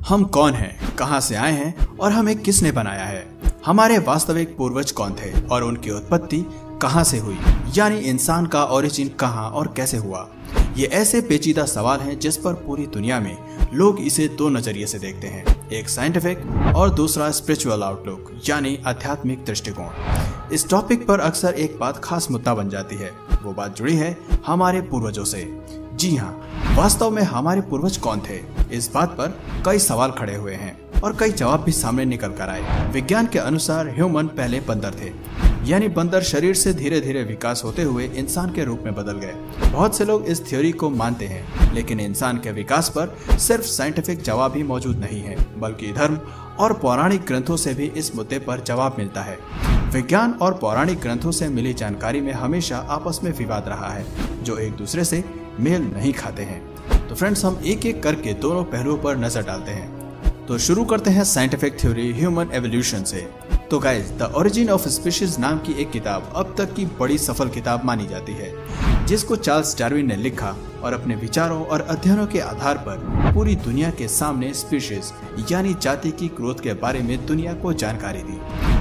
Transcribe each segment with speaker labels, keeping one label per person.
Speaker 1: हम कौन हैं, कहां से आए हैं और हमें किसने बनाया है। हमारे वास्तविक पूर्वज कौन थे और उनकी उत्पत्ति कहां से हुई, यानी इंसान का ओरिजिन कहां और कैसे हुआ। ये ऐसे पेचीदा सवाल हैं जिस पर पूरी दुनिया में लोग इसे दो नजरिए से देखते हैं, एक साइंटिफिक और दूसरा स्पिरिचुअल आउटलुक यानी आध्यात्मिक दृष्टिकोण। इस टॉपिक पर अक्सर एक बात खास मुद्दा बन जाती है, वो बात जुड़ी है हमारे पूर्वजों से। जी हाँ, वास्तव में हमारे पूर्वज कौन थे, इस बात पर कई सवाल खड़े हुए हैं और कई जवाब भी सामने निकल कर आए। विज्ञान के अनुसार ह्यूमन पहले बंदर थे, यानी बंदर शरीर से धीरे धीरे विकास होते हुए इंसान के रूप में बदल गए। बहुत से लोग इस थ्योरी को मानते हैं, लेकिन इंसान के विकास पर सिर्फ साइंटिफिक जवाब ही मौजूद नहीं है, बल्कि धर्म और पौराणिक ग्रंथों से भी इस मुद्दे पर जवाब मिलता है। विज्ञान और पौराणिक ग्रंथों से मिली जानकारी में हमेशा आपस में विवाद रहा है, जो एक दूसरे से मेल नहीं खाते हैं। तो फ्रेंड्स, हम एक एक करके दोनों पहलुओं पर नजर डालते हैं। तो शुरू करते हैं साइंटिफिक थ्योरी ह्यूमन एवोल्यूशन से। तो guys, the origin of species नाम की एक किताब अब तक की बड़ी सफल किताब मानी जाती है, जिसको चार्ल्स डार्विन ने लिखा और अपने विचारों और अध्ययनों के आधार पर पूरी दुनिया के सामने स्पीशीज यानी जाति की ग्रोथ के बारे में दुनिया को जानकारी दी।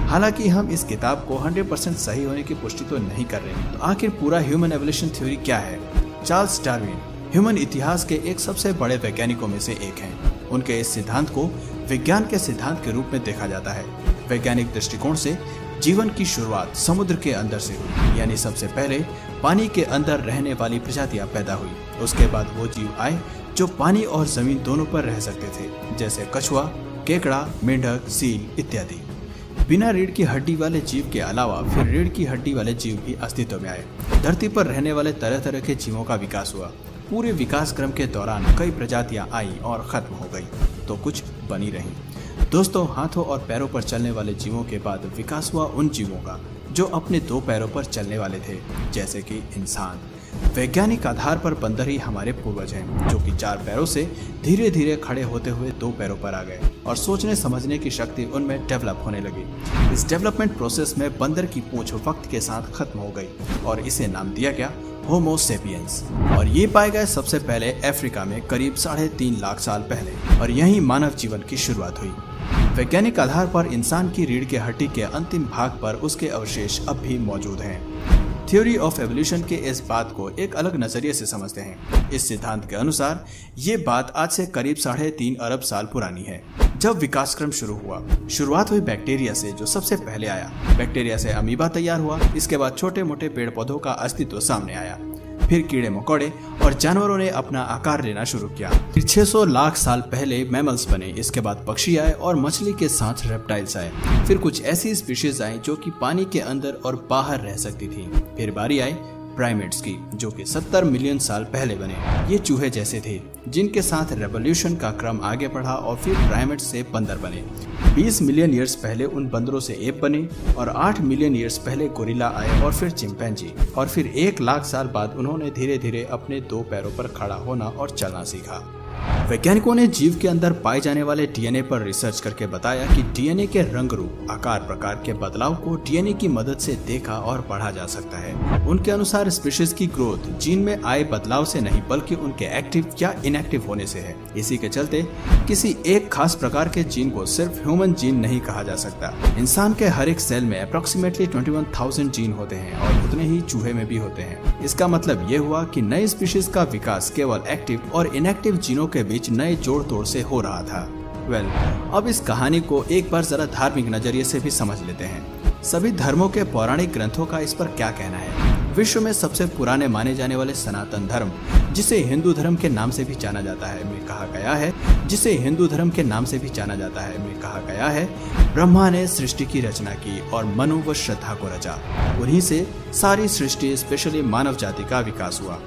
Speaker 1: हालांकि हम इस किताब को 100% सही होने की पुष्टि तो नहीं कर रहे। तो आखिर पूरा ह्यूमन एवोल्यूशन थ्योरी क्या है? चार्ल्स डार्विन ह्यूमन इतिहास के एक सबसे बड़े वैज्ञानिकों में से एक हैं। उनके इस सिद्धांत को विज्ञान के सिद्धांत के रूप में देखा जाता है। वैज्ञानिक दृष्टिकोण से जीवन की शुरुआत समुद्र के अंदर से हुई, यानी सबसे पहले पानी के अंदर रहने वाली प्रजातियां पैदा हुई। उसके बाद वो जीव आए जो पानी और जमीन दोनों पर रह सकते थे, जैसे कछुआ, केकड़ा, मेंढक, सील इत्यादि। बिना रीढ़ की हड्डी वाले जीव के अलावा फिर रीढ़ की हड्डी वाले जीव भी अस्तित्व में आए। धरती पर रहने वाले तरह तरह के जीवों का विकास हुआ। पूरे विकास क्रम के दौरान कई प्रजातियां आई और खत्म हो गई, तो कुछ बनी रहीं। दोस्तों, हाथों और पैरों पर चलने वाले जीवों के बाद विकास हुआ उन जीवों का जो अपने दो पैरों पर चलने वाले थे, जैसे कि इंसान। वैज्ञानिक आधार पर बंदर ही हमारे पूर्वज हैं, जो कि चार पैरों से धीरे धीरे खड़े होते हुए दो पैरों पर आ गए और सोचने समझने की शक्ति उनमें डेवलप होने लगी। इस डेवलपमेंट प्रोसेस में बंदर की पूंछ वक्त के साथ खत्म हो गई और इसे नाम दिया गया होमो सेपियंस। और ये पाए गए सबसे पहले अफ्रीका में करीब 3.5 लाख साल पहले, और यहीं मानव जीवन की शुरुआत हुई। वैज्ञानिक आधार पर इंसान की रीढ़ के हड्डी के अंतिम भाग पर उसके अवशेष अब भी मौजूद हैं। थ्योरी ऑफ एवोल्यूशन के इस बात को एक अलग नजरिए से समझते हैं। इस सिद्धांत के अनुसार ये बात आज से करीब 3.5 अरब साल पुरानी है, जब विकास क्रम शुरू हुआ। शुरुआत हुई बैक्टीरिया से, जो सबसे पहले आया। बैक्टीरिया से अमीबा तैयार हुआ। इसके बाद छोटे मोटे पेड़ पौधों का अस्तित्व सामने आया। फिर कीड़े मकोड़े और जानवरों ने अपना आकार लेना शुरू किया। फिर 600 लाख साल पहले मैमल्स बने। इसके बाद पक्षी आए और मछली के साथ रेप्टाइल्स आए। फिर कुछ ऐसी स्पीशीज आई जो कि पानी के अंदर और बाहर रह सकती थी। फिर बारी आई प्राइमेट्स की, जो कि 70 मिलियन साल पहले बने। ये चूहे जैसे थे, जिनके साथ रेवोल्यूशन का क्रम आगे बढ़ा और फिर प्राइमेट्स से बंदर बने। 20 मिलियन ईयर्स पहले उन बंदरों से एप बने और 8 मिलियन ईयर्स पहले गोरिल्ला आए और फिर चिंपैंजी, और फिर 1 लाख साल बाद उन्होंने धीरे धीरे अपने दो पैरों पर खड़ा होना और चलना सीखा। वैज्ञानिकों ने जीव के अंदर पाए जाने वाले डीएनए पर रिसर्च करके बताया कि डीएनए के रंग रूप, आकार प्रकार के बदलाव को डीएनए की मदद से देखा और पढ़ा जा सकता है। उनके अनुसार स्पीशीज की ग्रोथ जीन में आए बदलाव से नहीं, बल्कि उनके एक्टिव या इनएक्टिव होने से है। इसी के चलते किसी एक खास प्रकार के जीन को सिर्फ ह्यूमन जीन नहीं कहा जा सकता। इंसान के हर एक सेल में अप्रोक्सीमेटली 21,000 जीन होते हैं और उतने ही चूहे में भी होते हैं। इसका मतलब ये हुआ कि नई स्पीशीज का विकास केवल एक्टिव और इनएक्टिव जीनों के बीच नए जोड़ तोड़ से हो रहा था। अब इस कहानी को एक बार जरा धार्मिक नजरिए से भी समझ लेते हैं। सभी धर्मों के पौराणिक ग्रंथों का इस पर क्या कहना है? विश्व में सबसे पुराने माने जाने वाले सनातन धर्म, जिसे हिंदू धर्म के नाम से भी जाना जाता है, में कहा गया है ब्रह्मा ने सृष्टि की रचना की और मनु व श्रद्धा को रचा। उन्हीं से सारी सृष्टि, स्पेशली मानव जाति का विकास हुआ।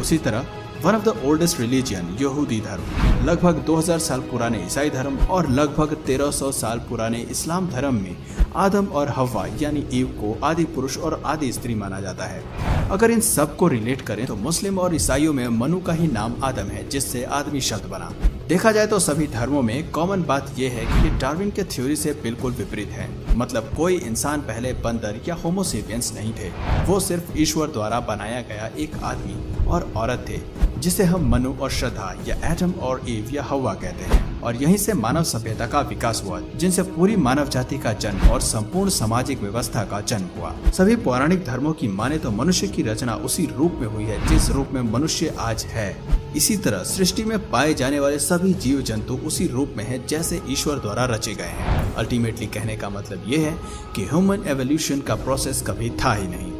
Speaker 1: उसी तरह one of the oldest religion यहूदी धर्म, लगभग 2000 साल पुराने ईसाई धर्म और लगभग 1300 साल पुराने इस्लाम धर्म में आदम और हव्वा यानी ईव को आदि पुरुष और आदि स्त्री माना जाता है। अगर इन सब को रिलेट करें तो मुस्लिम और ईसाइयों में मनु का ही नाम आदम है, जिससे आदमी शब्द बना। देखा जाए तो सभी धर्मों में कॉमन बात यह है कि डार्विन के थ्योरी से बिल्कुल विपरीत है। मतलब कोई इंसान पहले बंदर या होमोसेपियंस नहीं थे, वो सिर्फ ईश्वर द्वारा बनाया गया एक आदमी और औरत थे जिसे हम मनु और श्रद्धा या एडम और ईव या हवा कहते हैं, और यहीं से मानव सभ्यता का विकास हुआ, जिनसे पूरी मानव जाति का जन्म और संपूर्ण सामाजिक व्यवस्था का जन्म हुआ। सभी पौराणिक धर्मों की माने तो मनुष्य की रचना उसी रूप में हुई है जिस रूप में मनुष्य आज है। इसी तरह सृष्टि में पाए जाने वाले सभी जीव जंतु उसी रूप में है जैसे ईश्वर द्वारा रचे गए हैं। अल्टीमेटली कहने का मतलब ये है कि ह्यूमन एवोल्यूशन का प्रोसेस कभी था ही नहीं।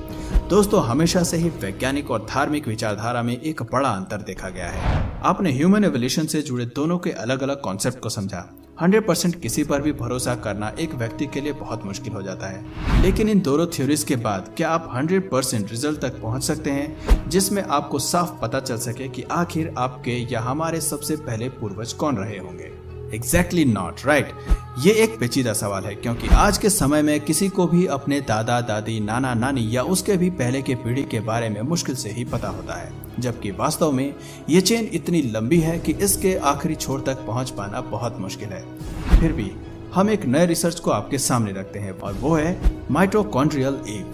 Speaker 1: दोस्तों, हमेशा से ही वैज्ञानिक और धार्मिक विचारधारा में एक बड़ा अंतर देखा गया है। आपने ह्यूमन एवोल्यूशन से जुड़े दोनों के अलग अलग कॉन्सेप्ट को समझा। 100% किसी पर भी भरोसा करना एक व्यक्ति के लिए बहुत मुश्किल हो जाता है, लेकिन इन दोनों थ्योरीज के बाद क्या आप 100% रिजल्ट तक पहुंच सकते हैं जिसमें आपको साफ पता चल सके कि आखिर आपके या हमारे सबसे पहले पूर्वज कौन रहे होंगे? Exactly not, right. ये एक पेचीदा सवाल है, क्योंकि आज के समय में किसी को भी अपने दादा दादी, नाना नानी या उसके भी पहले के पीढ़ी के बारे में मुश्किल से ही पता होता है, जबकि वास्तव में ये चेन इतनी लंबी है कि इसके आखिरी छोर तक पहुंच पाना बहुत मुश्किल है। फिर भी हम एक नए रिसर्च को आपके सामने रखते हैं, और वो है माइटोकॉन्ड्रियल ईव।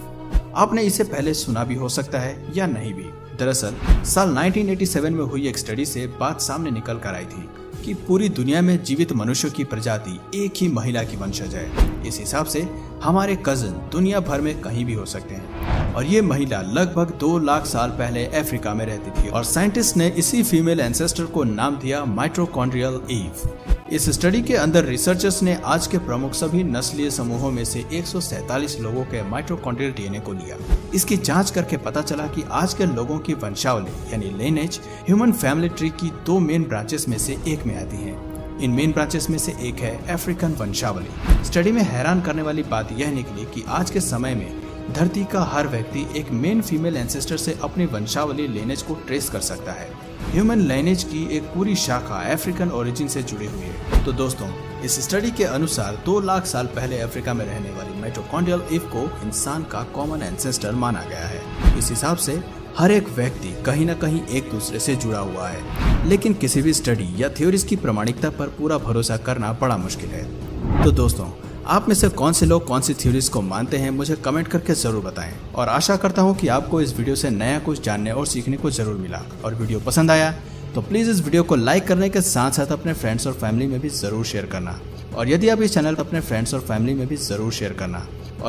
Speaker 1: आपने इसे पहले सुना भी हो सकता है या नहीं भी। दरअसल साल 1987 में हुई एक स्टडी से बात सामने निकल कर आई थी कि पूरी दुनिया में जीवित मनुष्यों की प्रजाति एक ही महिला की वंशज है। इस हिसाब से हमारे कजिन दुनिया भर में कहीं भी हो सकते हैं, और ये महिला लगभग 2 लाख साल पहले अफ्रीका में रहती थी, और साइंटिस्ट ने इसी फीमेल एंसेस्टर को नाम दिया माइटोकॉन्ड्रियल ईव। इस स्टडी के अंदर रिसर्चर्स ने आज के प्रमुख सभी नस्लीय समूहों में से 147 लोगों के माइटोकॉन्ड्रियल डीएनए को लिया। इसकी जांच करके पता चला कि आज के लोगों की वंशावली यानी लिनेज ह्यूमन फैमिली ट्री की 2 मेन ब्रांचेस में से एक में आती है। इन मेन ब्रांचेस में से एक है अफ्रीकन वंशावली। स्टडी में हैरान करने वाली बात यह निकली कि आज के समय में धरती का हर व्यक्ति एक मेन फीमेल एंसेस्टर से अपनी वंशावली लिनेज को ट्रेस कर सकता है। ह्यूमन लाइनेज की एक पूरी शाखा अफ्रीकन ओरिजिन से जुड़ी हुई है। तो दोस्तों, इस स्टडी के अनुसार 2 लाख साल पहले अफ्रीका में रहने वाली माइटोकॉन्ड्रियल ईव को इंसान का कॉमन एंसेस्टर माना गया है। इस हिसाब से हर एक व्यक्ति कहीं न कहीं एक दूसरे से जुड़ा हुआ है, लेकिन किसी भी स्टडी या थ्योरीज की प्रामाणिकता पर पूरा भरोसा करना बड़ा मुश्किल है। तो दोस्तों, आप में से कौन से लोग कौन सी थ्योरीज को मानते हैं मुझे कमेंट करके जरूर बताएं, और आशा करता हूं कि आपको इस वीडियो से नया कुछ जानने और सीखने को जरूर मिला। और वीडियो पसंद आया तो प्लीज इस वीडियो को लाइक करने के साथ साथ अपने फ्रेंड्स और फैमिली में भी जरूर शेयर करना। और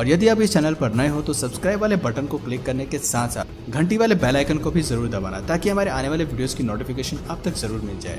Speaker 1: यदि आप इस चैनल पर नए हो तो सब्सक्राइब वाले बटन को क्लिक करने के साथ साथ घंटी वाले बेल आइकन को भी जरूर दबाना, ताकि हमारे आने वाले वीडियोस की नोटिफिकेशन आप तक जरूर मिल जाए।